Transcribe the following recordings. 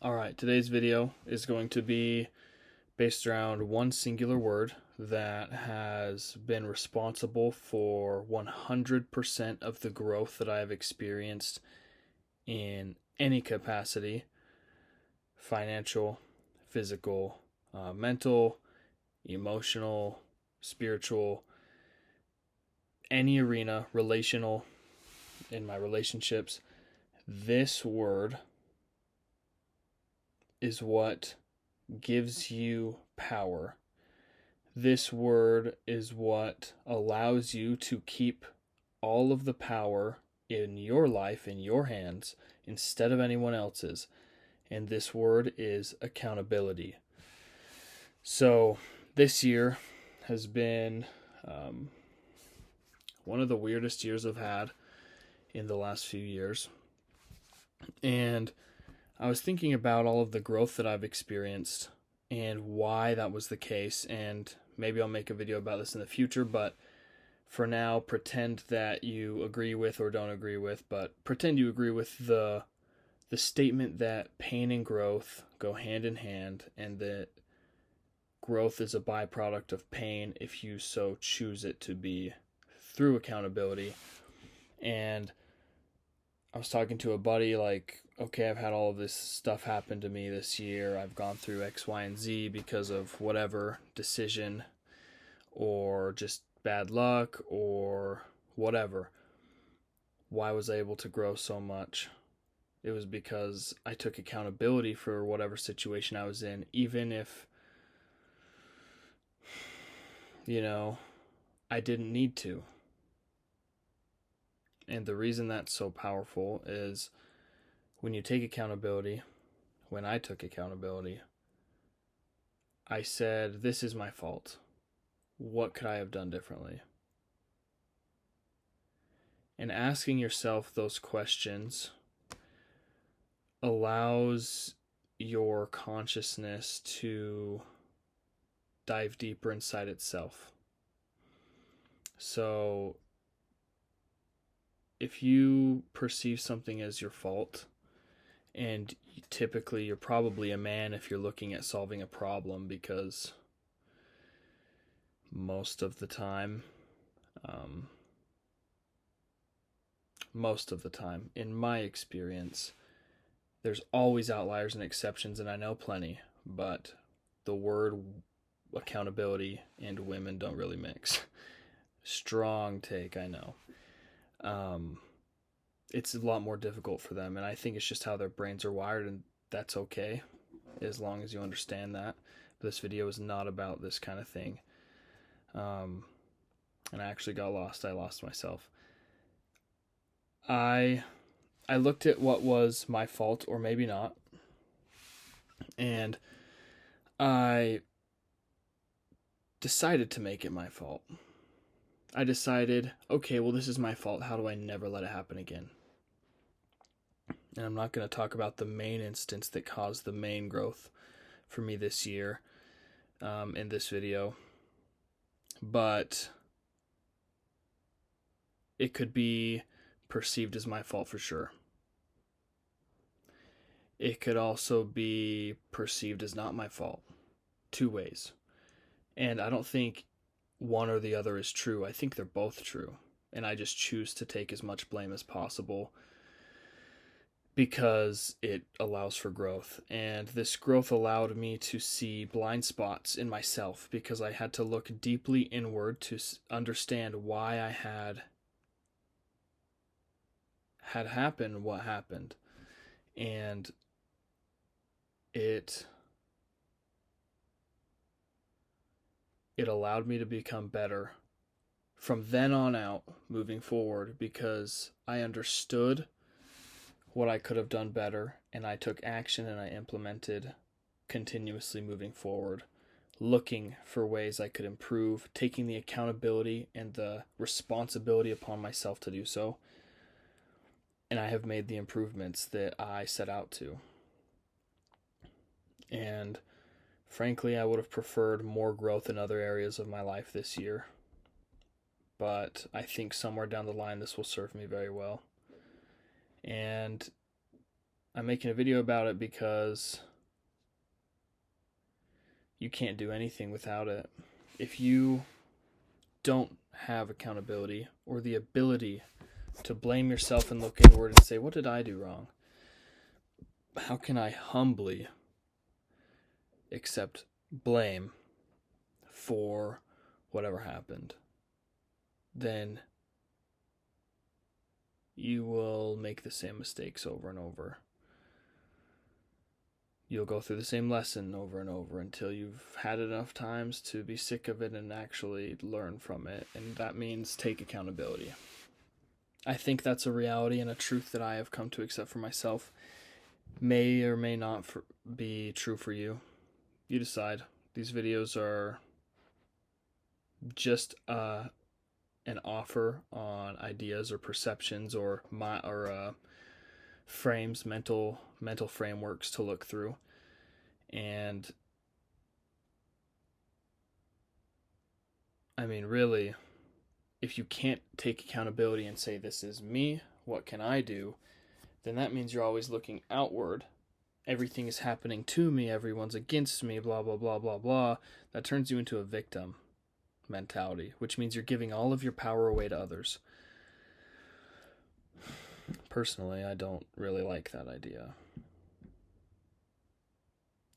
Alright, today's video is going to be based around one singular word that has been responsible for 100% of the growth that I have experienced in any capacity: financial, physical, mental, emotional, spiritual, any arena, relational, in my relationships. This word is what gives you power. This word is what allows you to keep all of the power in your life in your hands instead of anyone else's. And this word is accountability. So this year has been one of the weirdest years I've had in the last few years. And I was thinking about all of the growth that I've experienced and why that was the case, and maybe I'll make a video about this in the future, but for now, pretend that you agree with or don't agree with, but pretend you agree with the statement that pain and growth go hand in hand, and that growth is a byproduct of pain if you so choose it to be through accountability. And I was talking to a buddy, like, okay, I've had all of this stuff happen to me this year. I've gone through X, Y, and Z because of whatever decision or just bad luck or whatever. Why was I able to grow so much? It was because I took accountability for whatever situation I was in, even if, I didn't need to. And the reason that's so powerful is when you take accountability, when I took accountability, I said, this is my fault. What could I have done differently? And asking yourself those questions allows your consciousness to dive deeper inside itself. So if you perceive something as your fault, and typically you're probably a man if you're looking at solving a problem, because most of the time, in my experience, there's always outliers and exceptions, and I know plenty, but the word accountability and women don't really mix. Strong take, I know. It's a lot more difficult for them, and I think it's just how their brains are wired, and that's okay as long as you understand that. But this video is not about this kind of thing. And I actually got lost. I lost myself. I looked at what was my fault, or maybe not, and I decided to make it my fault. I decided, okay, well, this is my fault. How do I never let it happen again? And I'm not going to talk about the main instance that caused the main growth for me this year in this video, but it could be perceived as my fault for sure. It could also be perceived as not my fault. Two ways. And I don't think one or the other is true. I think they're both true. And I just choose to take as much blame as possible because it allows for growth. And this growth allowed me to see blind spots in myself, because I had to look deeply inward to understand why I had happened what happened. And it allowed me to become better from then on out, moving forward, because I understood what I could have done better, and I took action and I implemented continuously moving forward, looking for ways I could improve, taking the accountability and the responsibility upon myself to do so. And I have made the improvements that I set out to. And frankly, I would have preferred more growth in other areas of my life this year, but I think somewhere down the line this will serve me very well. And I'm making a video about it because you can't do anything without it. If you don't have accountability or the ability to blame yourself and look inward and say, what did I do wrong? How can I humbly accept blame for whatever happened? Then you will make the same mistakes over and over. You'll go through the same lesson over and over until you've had it enough times to be sick of it and actually learn from it. And that means take accountability. I think that's a reality and a truth that I have come to accept for myself. May or may not be true for you. You decide. These videos are just an offer on ideas or perceptions or frames, mental frameworks to look through. And I mean, really, if you can't take accountability and say, this is me, what can I do? Then that means you're always looking outward. Everything is happening to me, everyone's against me, blah, blah, blah, blah, blah. That turns you into a victim mentality, which means you're giving all of your power away to others. Personally, I don't really like that idea.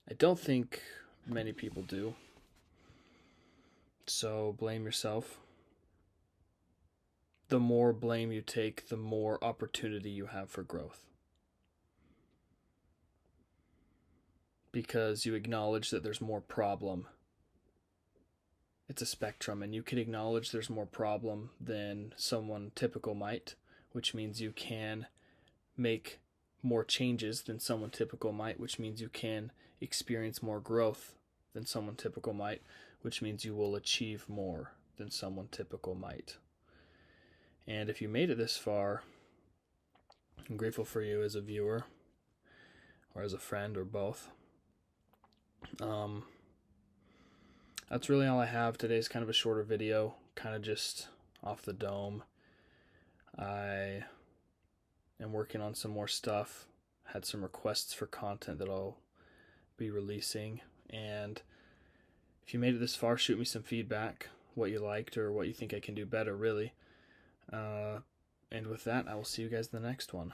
I don't think many people do. So blame yourself. The more blame you take, the more opportunity you have for growth. Because you acknowledge that there's more problem. It's a spectrum, and you can acknowledge there's more problem than someone typical might, which means you can make more changes than someone typical might, which means you can experience more growth than someone typical might, which means you will achieve more than someone typical might. And if you made it this far, I'm grateful for you as a viewer or as a friend or both. That's really all I have. Today's kind of a shorter video, kind of just off the dome. I am working on some more stuff. Had some requests for content that I'll be releasing. And if you made it this far, shoot me some feedback, what you liked or what you think I can do better, really. And with that, I will see you guys in the next one.